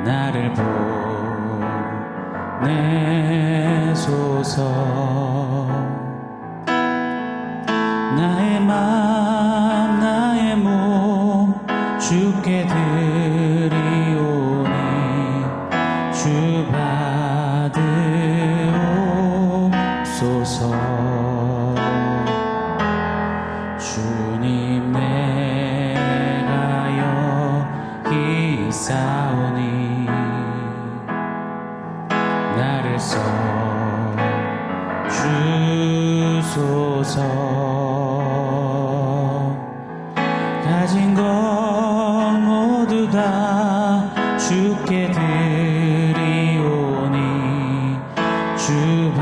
나를 보내소서. 나의 맘 나의 몸 주께 드리오니 주 받으옵소서. 주님 내가 여기 있사오니 나를 써 주소서. 가진 것 모두 다 주께 드리오니 주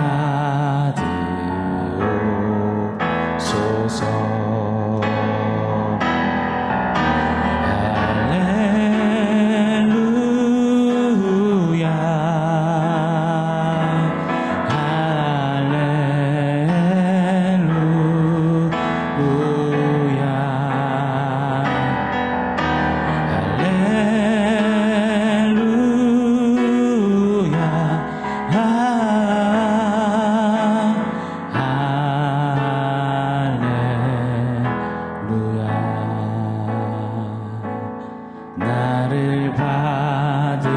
받으옵소서. 나를 받으옵소서.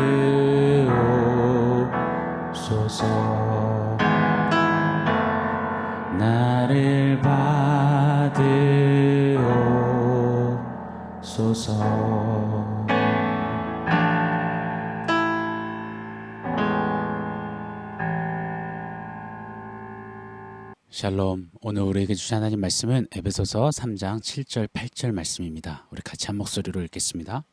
나를 받으옵소서. 샬롬. 오늘 우리에게 주신 하나님 말씀은 에베소서 3장 7절 8절 말씀입니다. 우리 같이 한 목소리로 읽겠습니다.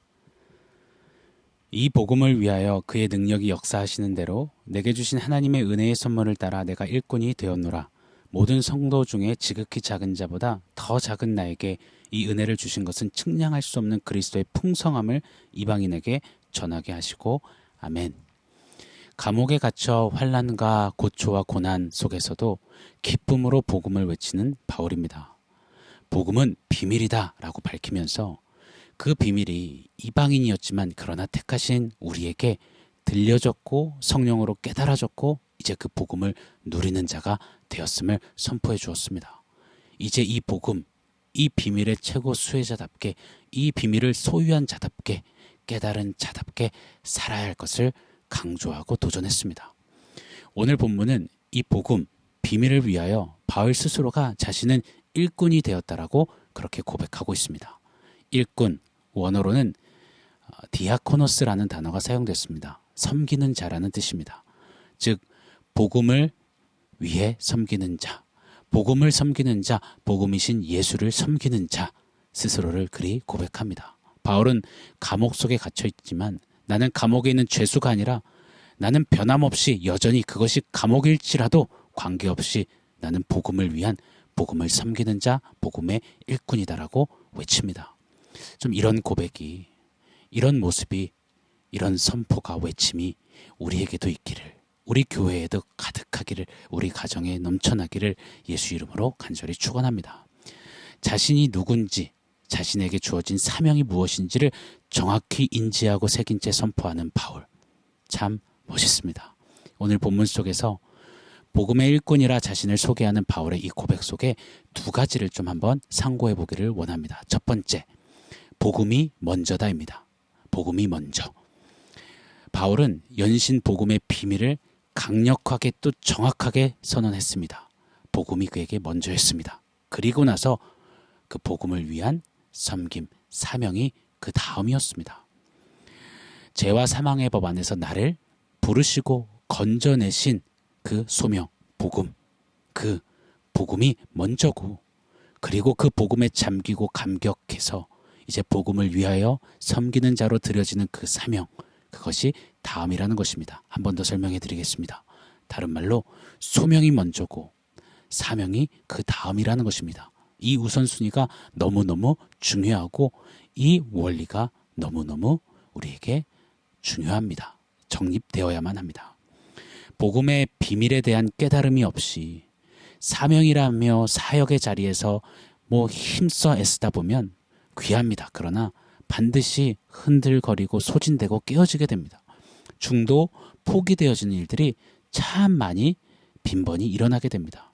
이 복음을 위하여 그의 능력이 역사하시는 대로 내게 주신 하나님의 은혜의 선물을 따라 내가 일꾼이 되었노라. 모든 성도 중에 지극히 작은 자보다 더 작은 나에게 이 은혜를 주신 것은 측량할 수 없는 그리스도의 풍성함을 이방인에게 전하게 하시고 아멘. 감옥에 갇혀 환난과 고초와 고난 속에서도 기쁨으로 복음을 외치는 바울입니다. 복음은 비밀이다 라고 밝히면서 그 비밀이 이방인이었지만 그러나 택하신 우리에게 들려졌고 성령으로 깨달아졌고 이제 그 복음을 누리는 자가 되었음을 선포해 주었습니다. 이제 이 복음, 이 비밀의 최고 수혜자답게 이 비밀을 소유한 자답게 깨달은 자답게 살아야 할 것을 강조하고 도전했습니다. 오늘 본문은 이 복음, 비밀을 위하여 바울 스스로가 자신은 일꾼이 되었다라고 그렇게 고백하고 있습니다. 일꾼, 원어로는 디아코노스라는 단어가 사용됐습니다. 섬기는 자라는 뜻입니다. 즉 복음을 위해 섬기는 자, 복음을 섬기는 자, 복음이신 예수를 섬기는 자 스스로를 그리 고백합니다. 바울은 감옥 속에 갇혀 있지만 나는 감옥에 있는 죄수가 아니라 나는 변함없이 여전히 그것이 감옥일지라도 관계없이 나는 복음을 위한 복음을 섬기는 자, 복음의 일꾼이다라고 외칩니다. 좀 이런 고백이, 이런 모습이, 이런 선포가, 외침이 우리에게도 있기를, 우리 교회에도 가득하기를, 우리 가정에 넘쳐나기를 예수 이름으로 간절히 축원합니다. 자신이 누군지, 자신에게 주어진 사명이 무엇인지를 정확히 인지하고 새긴 채 선포하는 바울. 참 멋있습니다. 오늘 본문 속에서 복음의 일꾼이라 자신을 소개하는 바울의 이 고백 속에 두 가지를 좀 한번 상고해 보기를 원합니다. 첫 번째, 복음이 먼저다입니다. 복음이 먼저. 바울은 연신 복음의 비밀을 강력하게 또 정확하게 선언했습니다. 복음이 그에게 먼저였습니다. 그리고 나서 그 복음을 위한 섬김, 사명이 그 다음이었습니다. 죄와 사망의 법 안에서 나를 부르시고 건져내신 그 소명, 복음, 그 복음이 먼저고, 그리고 그 복음에 잠기고 감격해서 이제 복음을 위하여 섬기는 자로 드려지는 그 사명, 그것이 다음이라는 것입니다. 한 번 더 설명해 드리겠습니다. 다른 말로 소명이 먼저고 사명이 그 다음이라는 것입니다. 이 우선순위가 너무너무 중요하고 이 원리가 너무너무 우리에게 중요합니다. 정립되어야만 합니다. 복음의 비밀에 대한 깨달음이 없이 사명이라며 사역의 자리에서 힘써 애쓰다 보면 귀합니다. 그러나 반드시 흔들거리고 소진되고 깨어지게 됩니다. 중도 포기되어지는 일들이 참 많이 빈번히 일어나게 됩니다.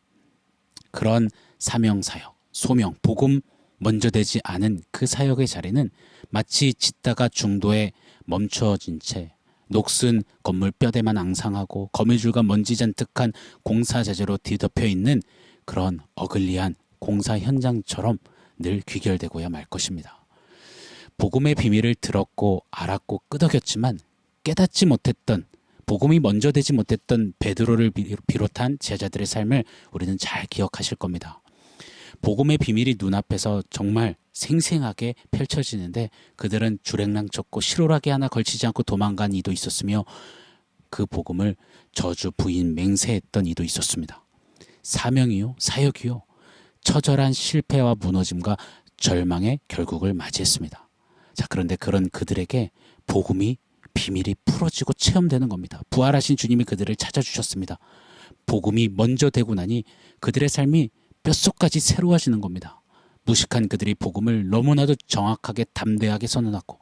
그런 사명 사역, 소명, 복음 먼저 되지 않은 그 사역의 자리는 마치 짓다가 중도에 멈춰진 채 녹슨 건물 뼈대만 앙상하고 거미줄과 먼지 잔뜩한 공사 자재로 뒤덮여 있는 그런 어글리한 공사 현장처럼 늘 귀결되고야 말 것입니다. 복음의 비밀을 들었고 알았고 끄덕였지만 깨닫지 못했던, 복음이 먼저 되지 못했던 베드로를 비롯한 제자들의 삶을 우리는 잘 기억하실 겁니다. 복음의 비밀이 눈앞에서 정말 생생하게 펼쳐지는데 그들은 주랭랑 쳤고 실오라기 하나 걸치지 않고 도망간 이도 있었으며 그 복음을 저주 부인 맹세했던 이도 있었습니다. 사명이요, 사역이요, 처절한 실패와 무너짐과 절망의 결국을 맞이했습니다. 자, 그런데 그런 그들에게 복음이 비밀이 풀어지고 체험되는 겁니다. 부활하신 주님이 그들을 찾아주셨습니다. 복음이 먼저 되고 나니 그들의 삶이 뼛속까지 새로워지는 겁니다. 무식한 그들이 복음을 너무나도 정확하게 담대하게 선언하고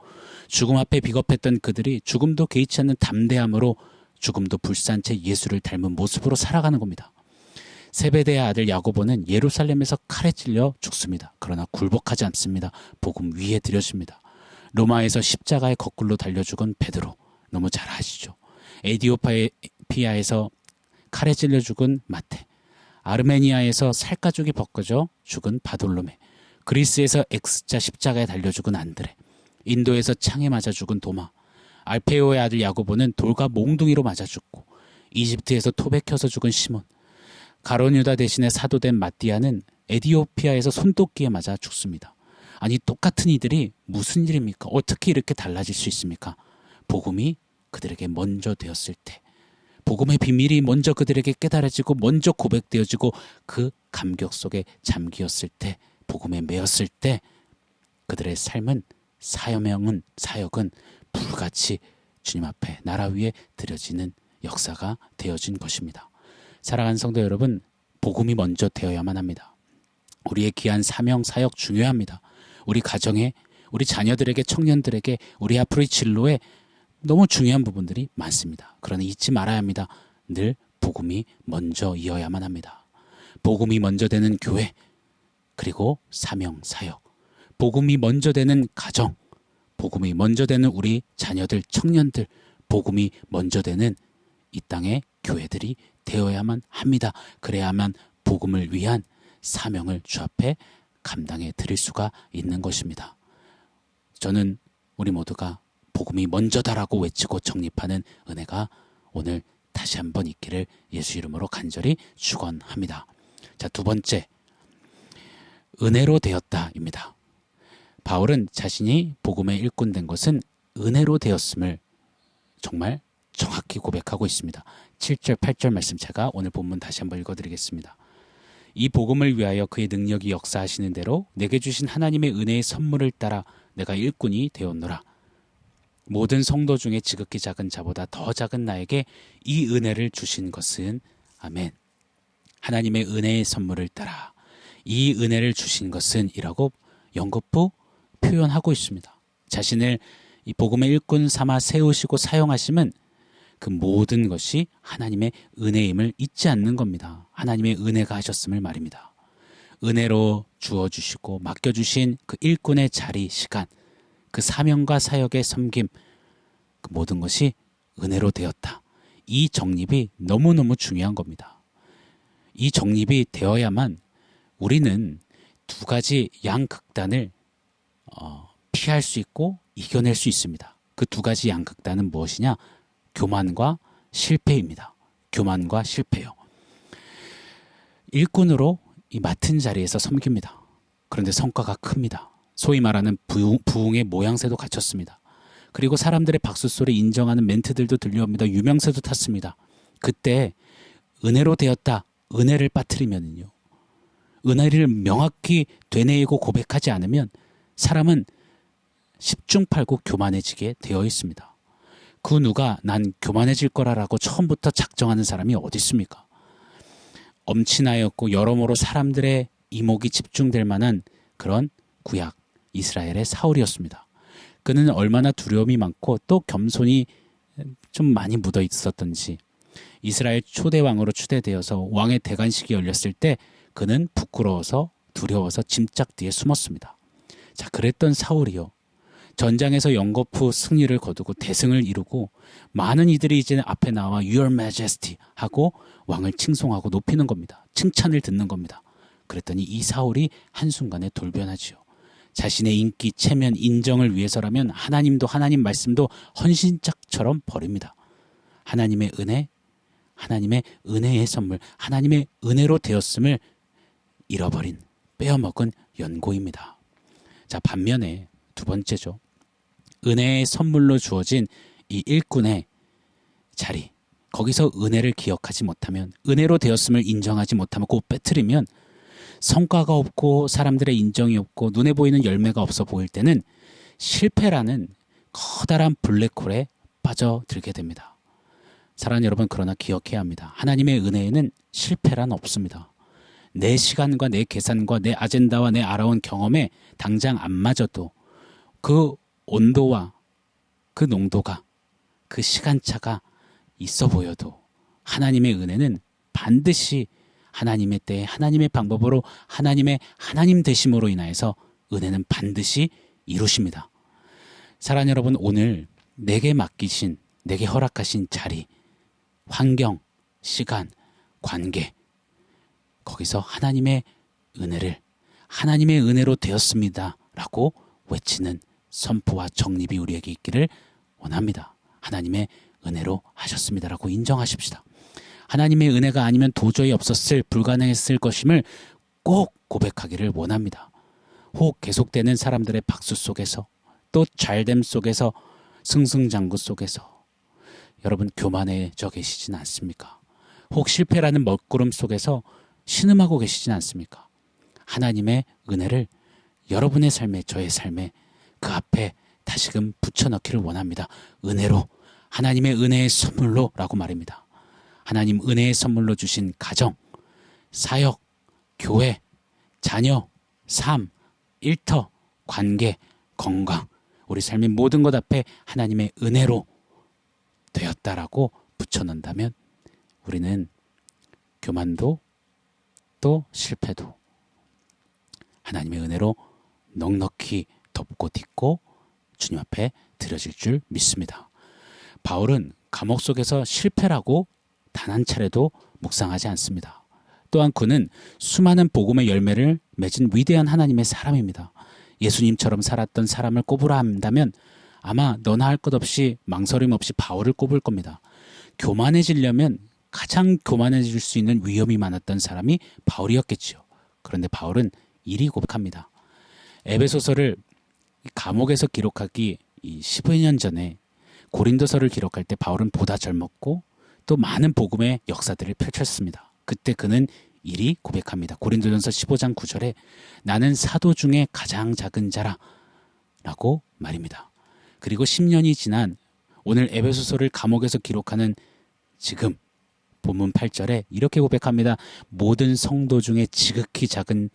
죽음 앞에 비겁했던 그들이 죽음도 개의치 않는 담대함으로 죽음도 불사한 채 예수를 닮은 모습으로 살아가는 겁니다. 세베대의 아들 야고보는 예루살렘에서 칼에 찔려 죽습니다. 그러나 굴복하지 않습니다. 복음 위에 들여집니다. 로마에서 십자가에 거꾸로 달려 죽은 베드로, 너무 잘 아시죠? 에디오피아에서 칼에 찔려 죽은 마태, 아르메니아에서 살가죽이 벗겨져 죽은 바돌로메, 그리스에서 X자 십자가에 달려 죽은 안드레, 인도에서 창에 맞아 죽은 도마, 알페오의 아들 야고보는 돌과 몽둥이로 맞아 죽고, 이집트에서 토 백혀서 죽은 시몬, 가룟 유다 대신에 사도된 마띠아는 에디오피아에서 손도끼에 맞아 죽습니다. 아니, 똑같은 이들이 무슨 일입니까? 어떻게 이렇게 달라질 수 있습니까? 복음이 그들에게 먼저 되었을 때, 복음의 비밀이 먼저 그들에게 깨달아지고 먼저 고백되어지고 그 감격 속에 잠기었을 때, 복음에 매였을 때 그들의 삶은, 사역은 불같이 주님 앞에 나라 위에 드려지는 역사가 되어진 것입니다. 사랑하는 성도 여러분, 복음이 먼저 되어야만 합니다. 우리의 귀한 사명, 사역 중요합니다. 우리 가정에, 우리 자녀들에게, 청년들에게, 우리 앞으로의 진로에 너무 중요한 부분들이 많습니다. 그러나 잊지 말아야 합니다. 늘 복음이 먼저 이어야만 합니다. 복음이 먼저 되는 교회, 그리고 사명, 사역, 복음이 먼저 되는 가정, 복음이 먼저 되는 우리 자녀들, 청년들, 복음이 먼저 되는 이 땅의 교회들이 되어야만 합니다. 그래야만 복음을 위한 사명을 주 앞에 감당해 드릴 수가 있는 것입니다. 저는 우리 모두가 복음이 먼저다라고 외치고 정립하는 은혜가 오늘 다시 한번 있기를 예수 이름으로 간절히 축원합니다. 자, 두 번째, 은혜로 되었다입니다. 바울은 자신이 복음의 일꾼 된 것은 은혜로 되었음을 정말 정확히 고백하고 있습니다. 7절, 8절 말씀 제가 오늘 본문 다시 한번 읽어드리겠습니다. 이 복음을 위하여 그의 능력이 역사하시는 대로 내게 주신 하나님의 은혜의 선물을 따라 내가 일꾼이 되었노라. 모든 성도 중에 지극히 작은 자보다 더 작은 나에게 이 은혜를 주신 것은, 아멘, 하나님의 은혜의 선물을 따라 이 은혜를 주신 것은 이라고 연거푸 표현하고 있습니다. 자신을 이 복음의 일꾼 삼아 세우시고 사용하심은 그 모든 것이 하나님의 은혜임을 잊지 않는 겁니다. 하나님의 은혜가 하셨음을 말입니다. 은혜로 주어주시고 맡겨주신 그 일꾼의 자리, 시간, 그 사명과 사역의 섬김, 그 모든 것이 은혜로 되었다. 이 정립이 너무너무 중요한 겁니다. 이 정립이 되어야만 우리는 두 가지 양극단을 피할 수 있고 이겨낼 수 있습니다. 그 두 가지 양극단은 무엇이냐? 교만과 실패입니다. 교만과 실패요. 일꾼으로 이 맡은 자리에서 섬깁니다. 그런데 성과가 큽니다. 소위 말하는 부흥의 모양새도 갖췄습니다. 그리고 사람들의 박수소리 인정하는 멘트들도 들려옵니다. 유명세도 탔습니다. 그때 은혜로 되었다, 은혜를 빠뜨리면요, 은혜를 명확히 되뇌이고 고백하지 않으면 사람은 십중팔구 교만해지게 되어 있습니다. 그 누가 난 교만해질 거라고 처음부터 작정하는 사람이 어디 있습니까? 엄친아였고 여러모로 사람들의 이목이 집중될 만한 그런 구약 이스라엘의 사울이었습니다. 그는 얼마나 두려움이 많고 또 겸손이 좀 많이 묻어 있었던지 이스라엘 초대 왕으로 추대되어서 왕의 대관식이 열렸을 때 그는 부끄러워서 두려워서 짐짝 뒤에 숨었습니다. 자, 그랬던 사울이요. 전장에서 연거푸 승리를 거두고 대승을 이루고 많은 이들이 이제 앞에 나와 Your Majesty 하고 왕을 칭송하고 높이는 겁니다. 칭찬을 듣는 겁니다. 그랬더니 이 사울이 한순간에 돌변하지요. 자신의 인기, 체면, 인정을 위해서라면 하나님도 하나님 말씀도 헌신짝처럼 버립니다. 하나님의 은혜, 하나님의 은혜의 선물, 하나님의 은혜로 되었음을 잃어버린, 빼어먹은 연고입니다. 자, 반면에 두 번째죠. 은혜의 선물로 주어진 이 일꾼의 자리, 거기서 은혜를 기억하지 못하면, 은혜로 되었음을 인정하지 못하면, 꼭 빼뜨리면 성과가 없고 사람들의 인정이 없고 눈에 보이는 열매가 없어 보일 때는 실패라는 커다란 블랙홀에 빠져들게 됩니다. 사랑하는 여러분, 그러나 기억해야 합니다. 하나님의 은혜에는 실패란 없습니다. 내 시간과 내 계산과 내 아젠다와 내 알아온 경험에 당장 안 맞아도 그 온도와 그 농도가, 그 시간차가 있어 보여도 하나님의 은혜는 반드시 하나님의 때에 하나님의 방법으로 하나님의 하나님 되심으로 인하여서 은혜는 반드시 이루십니다. 사랑하는 여러분, 오늘 내게 맡기신, 내게 허락하신 자리, 환경, 시간, 관계, 거기서 하나님의 은혜를, 하나님의 은혜로 되었습니다 라고 외치는 선포와 정립이 우리에게 있기를 원합니다. 하나님의 은혜로 하셨습니다 라고 인정하십시다. 하나님의 은혜가 아니면 도저히 없었을, 불가능했을 것임을 꼭 고백하기를 원합니다. 혹 계속되는 사람들의 박수 속에서, 또 잘됨 속에서, 승승장구 속에서 여러분 교만해져 계시진 않습니까? 혹 실패라는 먹구름 속에서 신음하고 계시진 않습니까? 하나님의 은혜를 여러분의 삶에, 저의 삶에 그 앞에 다시금 붙여넣기를 원합니다. 은혜로, 하나님의 은혜의 선물로 라고 말입니다. 하나님 은혜의 선물로 주신 가정, 사역, 교회, 자녀, 삶, 일터, 관계, 건강, 우리 삶의 모든 것 앞에 하나님의 은혜로 되었다라고 붙여넣는다면 우리는 교만도 또 실패도 하나님의 은혜로 넉넉히 덮고 딛고 주님 앞에 드려질 줄 믿습니다. 바울은 감옥 속에서 실패라고 단 한 차례도 묵상하지 않습니다. 또한 그는 수많은 복음의 열매를 맺은 위대한 하나님의 사람입니다. 예수님처럼 살았던 사람을 꼽으라 한다면 아마 너나 할 것 없이 망설임 없이 바울을 꼽을 겁니다. 교만해지려면 가장 교만해질 수 있는 위험이 많았던 사람이 바울이었겠지요. 그런데 바울은 이리 고백합니다. 에베소서를 감옥에서 기록하기 15년 전에 고린도서를 기록할 때 바울은 보다 젊었고 또 많은 복음의 역사들을 펼쳤습니다. 그때 그는 이리 고백합니다. 고린도전서 15장 9절에 나는 사도 중에 가장 작은 자라 라고 말입니다. 그리고 10년이 지난 오늘 에베소서를 감옥에서 기록하는 지금 본문 8절에 이렇게 고백합니다. 모든 성도 중에 지극히 작은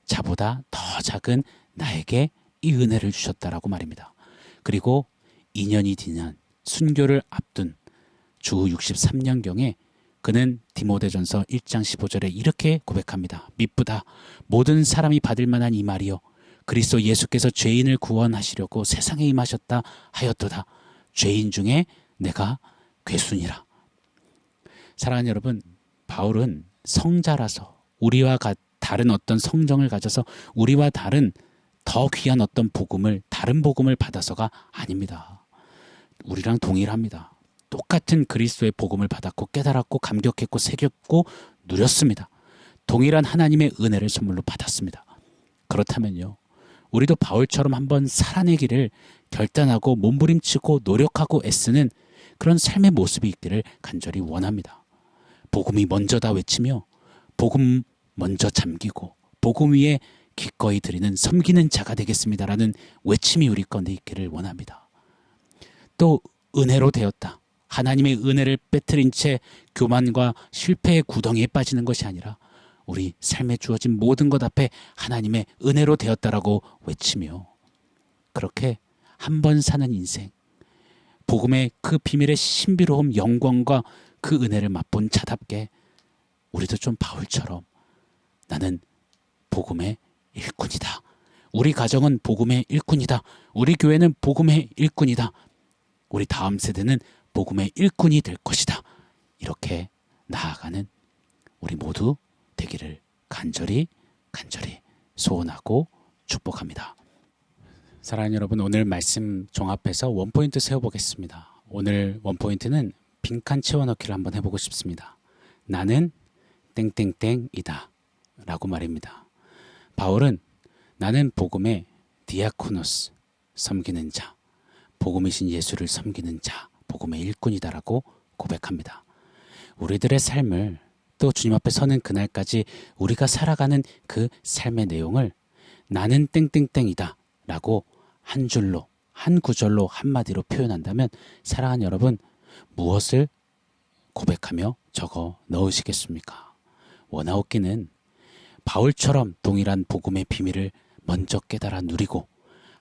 자보다 더 작은 나에게 이 은혜를 주셨다라고 말입니다. 그리고 2년이 지난 순교를 앞둔 주 63년경에 그는 디모데전서 1장 15절에 이렇게 고백합니다. 미쁘다 모든 사람이 받을 만한 이 말이요 그리스도 예수께서 죄인을 구원하시려고 세상에 임하셨다 하였도다. 죄인 중에 내가 괴순이라. 사랑하는 여러분, 바울은 성자라서 우리와 다른 어떤 성정을 가져서 우리와 다른 더 귀한 어떤 복음을, 다른 복음을 받아서가 아닙니다. 우리랑 동일합니다. 똑같은 그리스도의 복음을 받았고 깨달았고 감격했고 새겼고 누렸습니다. 동일한 하나님의 은혜를 선물로 받았습니다. 그렇다면요, 우리도 바울처럼 한번 살아내기를 결단하고 몸부림치고 노력하고 애쓰는 그런 삶의 모습이 있기를 간절히 원합니다. 복음이 먼저다 외치며 복음 먼저 잠기고 복음 위에 기꺼이 드리는 섬기는 자가 되겠습니다라는 외침이 우리 가운데 있기를 원합니다. 또 은혜로 되었다. 하나님의 은혜를 빼뜨린 채 교만과 실패의 구덩이에 빠지는 것이 아니라 우리 삶에 주어진 모든 것 앞에 하나님의 은혜로 되었다라고 외치며 그렇게 한 번 사는 인생, 복음의 그 비밀의 신비로움, 영광과 그 은혜를 맛본 자답게 우리도 좀 바울처럼 나는 복음의 일꾼이다. 우리 가정은 복음의 일꾼이다. 우리 교회는 복음의 일꾼이다. 우리 다음 세대는 복음의 일꾼이 될 것이다. 이렇게 나아가는 우리 모두 되기를 간절히 소원하고 축복합니다. 사랑하는 여러분, 오늘 말씀 종합해서 원포인트 세워보겠습니다. 오늘 원포인트는 빈칸 채워넣기를 한번 해보고 싶습니다. 나는 땡땡땡이다 라고 말입니다. 바울은 나는 복음의 디아코노스, 섬기는 자, 복음이신 예수를 섬기는 자, 복음의 일꾼이다라고 고백합니다. 우리들의 삶을 또 주님 앞에 서는 그날까지 우리가 살아가는 그 삶의 내용을 나는 땡땡땡이다 라고 한 줄로, 한 구절로, 한마디로 표현한다면 사랑하는 여러분, 무엇을 고백하며 적어 넣으시겠습니까? 원하옵기는 바울처럼 동일한 복음의 비밀을 먼저 깨달아 누리고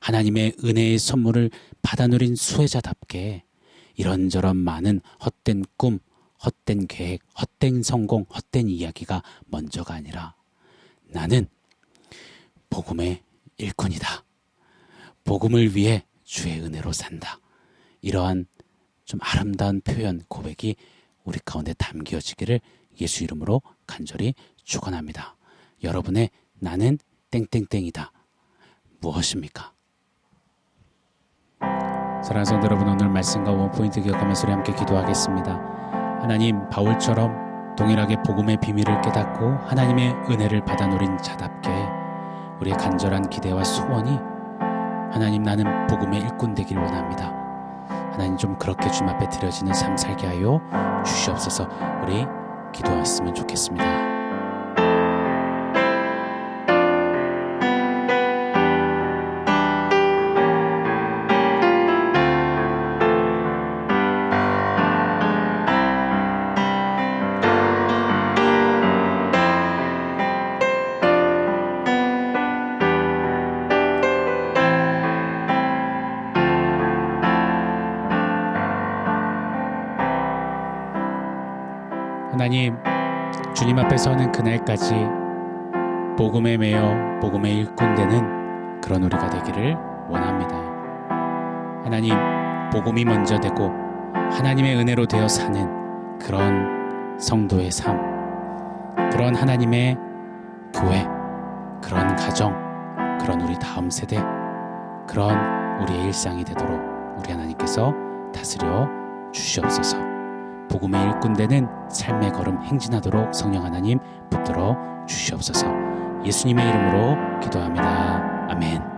하나님의 은혜의 선물을 받아 누린 수혜자답게 이런저런 많은 헛된 꿈, 헛된 계획, 헛된 성공, 헛된 이야기가 먼저가 아니라 나는 복음의 일꾼이다. 복음을 위해 주의 은혜로 산다. 이러한 좀 아름다운 표현, 고백이 우리 가운데 담겨지기를 예수 이름으로 간절히 축원합니다. 여러분의 나는 땡땡땡이다. 무엇입니까? 사랑하는 성도 여러분, 오늘 말씀과 원포인트 기억하면서 우리 함께 기도하겠습니다. 하나님, 바울처럼 동일하게 복음의 비밀을 깨닫고 하나님의 은혜를 받아 누린 자답게 우리의 간절한 기대와 소원이 하나님, 나는 복음의 일꾼 되길 원합니다. 하나님, 좀 그렇게 주님 앞에 드려지는 삶 살게 하여 주시옵소서. 우리 기도했으면 좋겠습니다. 하나님, 주님 앞에 서는 그날까지 복음에 매여 복음의 일꾼 되는 그런 우리가 되기를 원합니다. 하나님, 복음이 먼저 되고 하나님의 은혜로 되어 사는 그런 성도의 삶, 그런 하나님의 교회, 그런 가정, 그런 우리 다음 세대, 그런 우리의 일상이 되도록 우리 하나님께서 다스려 주시옵소서. 복음의 일꾼 되는 삶의 걸음 행진하도록 성령 하나님 붙들어 주시옵소서. 예수님의 이름으로 기도합니다. 아멘.